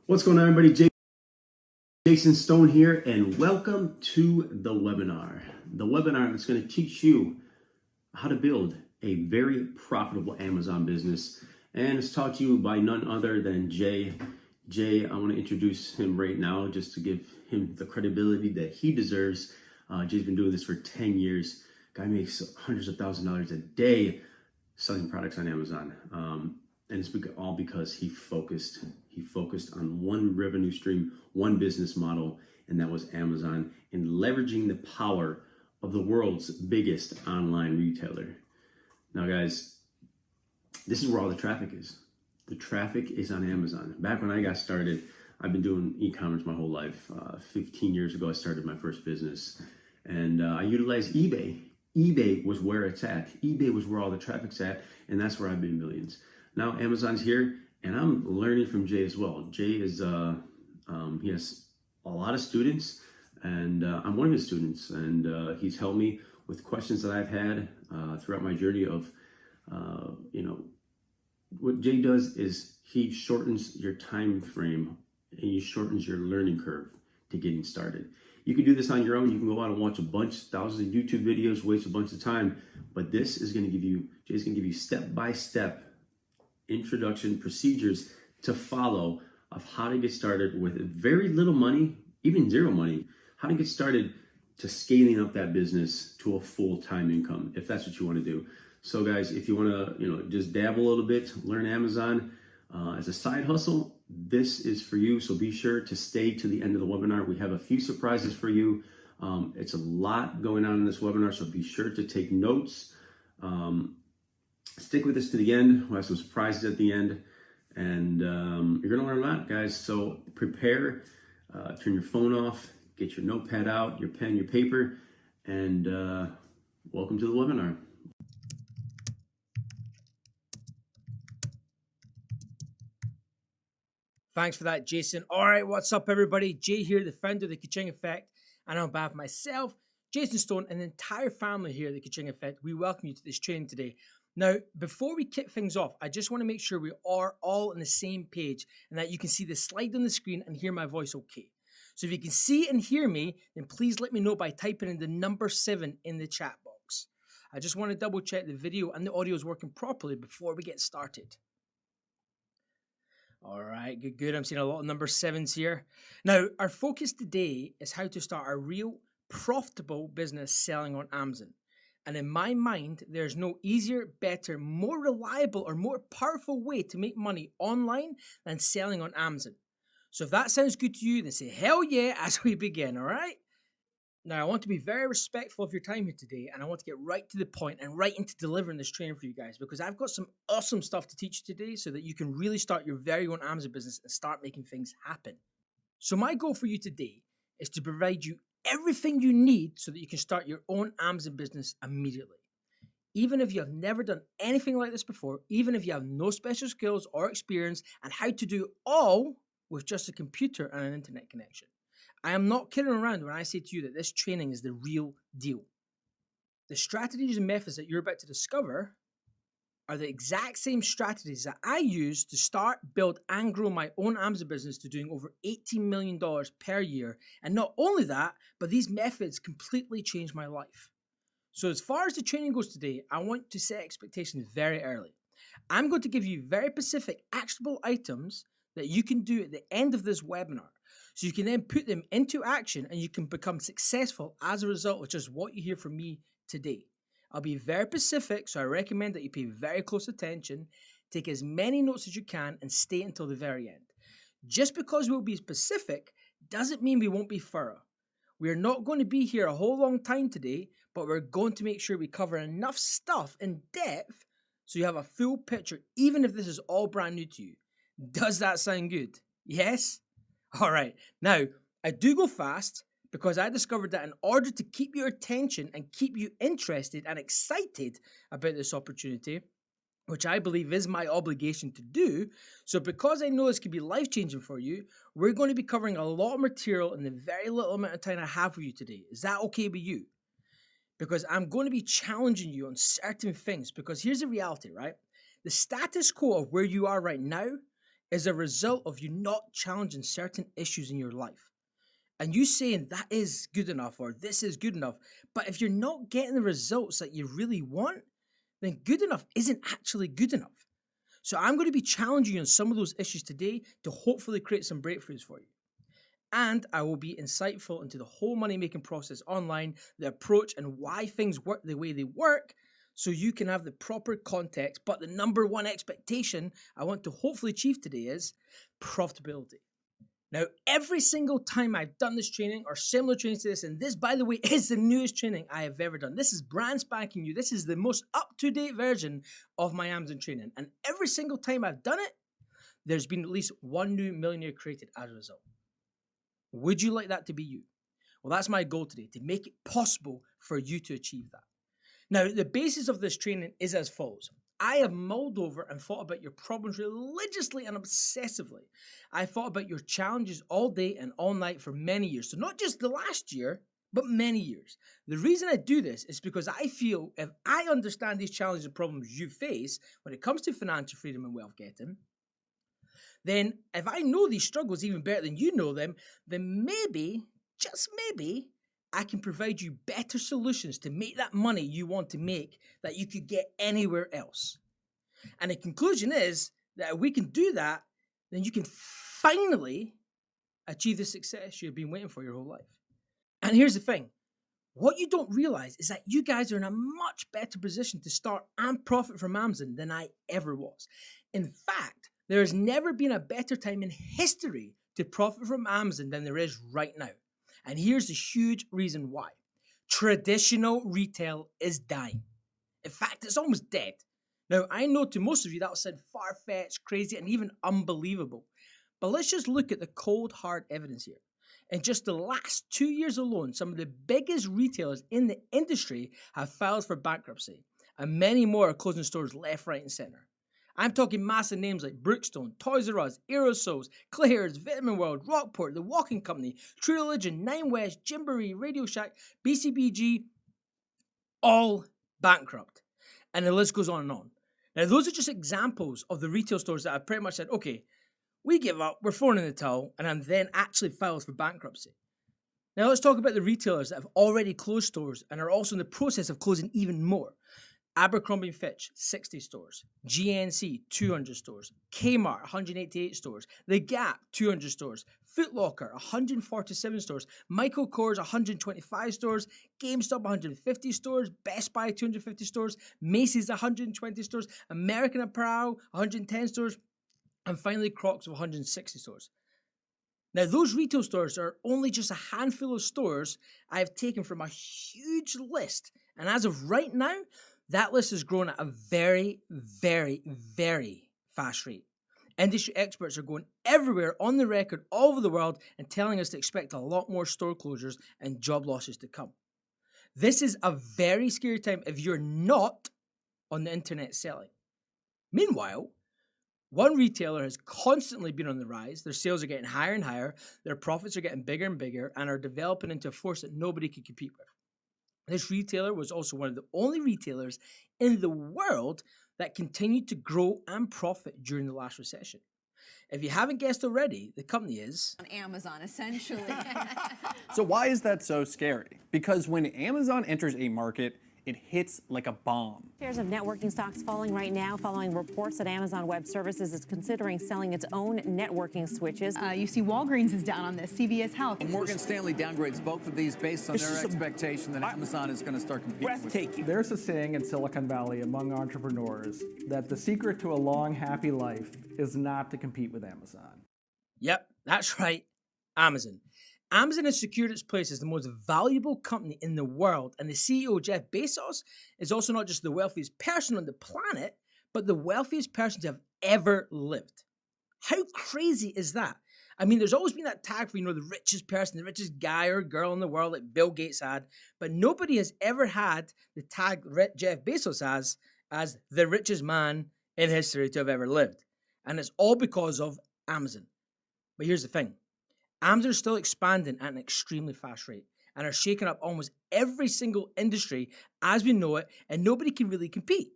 What's going on, everybody? Jason Stone here, and welcome to the webinar. The webinar is going to teach you how to build a very profitable Amazon business, and it's taught to you by none other than Jay. Jay, I want to introduce him right now just to give him the credibility that he deserves. Jay's been doing this for 10 years. Guy makes hundreds of thousands of dollars a day selling products on Amazon. And it's all because he focused on one revenue stream, one business model, and that was Amazon, and leveraging the power of the world's biggest online retailer. Now, guys, this is where all the traffic is. The traffic is on Amazon. Back when I got started, I've been doing e-commerce my whole life. 15 years ago, I started my first business, and I utilized eBay. eBay was where it's at. eBay was where all the traffic's at, and that's where I've made millions. Now Amazon's here, and I'm learning from Jay as well. Jay is he has a lot of students, and I'm one of his students, and he's helped me with questions that I've had throughout my journey of what Jay does is he shortens your time frame and he shortens your learning curve to getting started. You can do this on your own. You can go out and watch thousands of YouTube videos, waste a bunch of time, but this is going to give you, Jay's going to give you step-by-step introduction procedures to follow of how to get started with very little money, even zero money, how to get started to scaling up that business to a full-time income, if that's what you want to do. So guys, if you want to, just dabble a little bit, learn Amazon as a side hustle, this is for you. So be sure to stay to the end of the webinar. We have a few surprises for you. It's a lot going on in this webinar, so be sure to take notes. Stick with us to the end. We'll have some surprises at the end, and you're going to learn a lot, guys. So prepare, turn your phone off, get your notepad out, your pen, your paper, and welcome to the webinar. Thanks for that, Jason. All right, what's up, everybody? Jay here, the founder of The Ka-Ching Effect. And on behalf of myself, Jason Stone, and the entire family here at The Ka-Ching Effect, we welcome you to this training today. Now, before we kick things off, I just want to make sure we are all on the same page and that you can see the slide on the screen and hear my voice okay. So if you can see and hear me, then please let me know by typing in the number 7 in the chat box. I just want to double check the video and the audio is working properly before we get started. All right, good. I'm seeing a lot of number 7s here. Now, our focus today is how to start a real profitable business selling on Amazon. And in my mind, there's no easier, better, more reliable, or more powerful way to make money online than selling on Amazon. So if that sounds good to you, then say hell yeah as we begin, all right? Now, I want to be very respectful of your time here today, and I want to get right to the point and right into delivering this training for you guys, because I've got some awesome stuff to teach you today so that you can really start your very own Amazon business and start making things happen. So my goal for you today is to provide you everything you need so that you can start your own Amazon business immediately. Even if you have never done anything like this before, even if you have no special skills or experience, and how to do it all with just a computer and an internet connection. I am not kidding around when I say to you that this training is the real deal. The strategies and methods that you're about to discover are the exact same strategies that I use to start, build, and grow my own Amazon business to doing over $18 million per year. And not only that, but these methods completely changed my life. So as far as the training goes today, I want to set expectations very early. I'm going to give you very specific, actionable items that you can do at the end of this webinar. So you can then put them into action and you can become successful as a result of just what you hear from me today. I'll be very specific, so I recommend that you pay very close attention, take as many notes as you can, and stay until the very end. Just because we'll be specific doesn't mean we won't be thorough. We are not going to be here a whole long time today, but we're going to make sure we cover enough stuff in depth so you have a full picture, even if this is all brand new to you. Does that sound good? Yes? All right. Now, I do go fast because I discovered that in order to keep your attention and keep you interested and excited about this opportunity, which I believe is my obligation to do, so because I know this could be life-changing for you, we're going to be covering a lot of material in the very little amount of time I have for you today. Is that okay with you? Because I'm going to be challenging you on certain things, because here's the reality, right? The status quo of where you are right now is a result of you not challenging certain issues in your life. And you saying that is good enough or this is good enough. But if you're not getting the results that you really want, then good enough isn't actually good enough. So I'm going to be challenging you on some of those issues today to hopefully create some breakthroughs for you. And I will be insightful into the whole money making process online, the approach, and why things work the way they work, so you can have the proper context. But the number one expectation I want to hopefully achieve today is profitability. Now, every single time I've done this training or similar trainings to this, and this, by the way, is the newest training I have ever done. This is brand spanking new. This is the most up-to-date version of my Amazon training. And every single time I've done it, there's been at least one new millionaire created as a result. Would you like that to be you? Well, that's my goal today, to make it possible for you to achieve that. Now, the basis of this training is as follows. I have mulled over and thought about your problems religiously and obsessively. I thought about your challenges all day and all night for many years. So not just the last year, but many years. The reason I do this is because I feel if I understand these challenges and problems you face when it comes to financial freedom and wealth getting, then if I know these struggles even better than you know them, then maybe, just maybe, I can provide you better solutions to make that money you want to make that you could get anywhere else. And the conclusion is that if we can do that, then you can finally achieve the success you've been waiting for your whole life. And here's the thing. What you don't realize is that you guys are in a much better position to start and profit from Amazon than I ever was. In fact, there has never been a better time in history to profit from Amazon than there is right now. And here's the huge reason why. Traditional retail is dying. In fact, it's almost dead. Now, I know to most of you that will sound far-fetched, crazy, and even unbelievable. But let's just look at the cold, hard evidence here. In just the last 2 years alone, some of the biggest retailers in the industry have filed for bankruptcy, and many more are closing stores left, right, and center. I'm talking massive names like Brookstone, Toys R Us, Aerosols, Claire's, Vitamin World, Rockport, The Walking Company, True Religion, Nine West, Gymboree, Radio Shack, BCBG, all bankrupt. And the list goes on and on. Now, those are just examples of the retail stores that have pretty much said, okay, we give up, we're throwing in the towel, and then actually filed for bankruptcy. Now, let's talk about the retailers that have already closed stores and are also in the process of closing even more. Abercrombie & Fitch, 60 stores. GNC, 200 stores. Kmart, 188 stores. The Gap, 200 stores. Foot Locker, 147 stores. Michael Kors, 125 stores. GameStop, 150 stores. Best Buy, 250 stores. Macy's, 120 stores. American Apparel, 110 stores. And finally, Crocs, 160 stores. Now, those retail stores are only just a handful of stores I've taken from a huge list. And as of right now, that list has grown at a very, very, very fast rate. Industry experts are going everywhere on the record all over the world and telling us to expect a lot more store closures and job losses to come. This is a very scary time if you're not on the internet selling. Meanwhile, one retailer has constantly been on the rise. Their sales are getting higher and higher. Their profits are getting bigger and bigger and are developing into a force that nobody can compete with. This retailer was also one of the only retailers in the world that continued to grow and profit during the last recession. If you haven't guessed already, the company is on Amazon, essentially. So why is that so scary? Because when Amazon enters a market, it hits like a bomb. Shares of networking stocks falling right now following reports that Amazon Web Services is considering selling its own networking switches. You see Walgreens is down on this, CVS Health. Morgan Stanley downgrades both of these based on their expectation that Amazon is going to start competing with. There's a saying in Silicon Valley among entrepreneurs that the secret to a long, happy life is not to compete with Amazon. Yep, that's right, Amazon. Amazon has secured its place as the most valuable company in the world, and the CEO, Jeff Bezos, is also not just the wealthiest person on the planet, but the wealthiest person to have ever lived. How crazy is that? I mean, there's always been that tag for, the richest person, the richest guy or girl in the world, like Bill Gates had, but nobody has ever had the tag Jeff Bezos has as the richest man in history to have ever lived. And it's all because of Amazon. But here's the thing. Amazon is still expanding at an extremely fast rate and are shaking up almost every single industry as we know it, and nobody can really compete.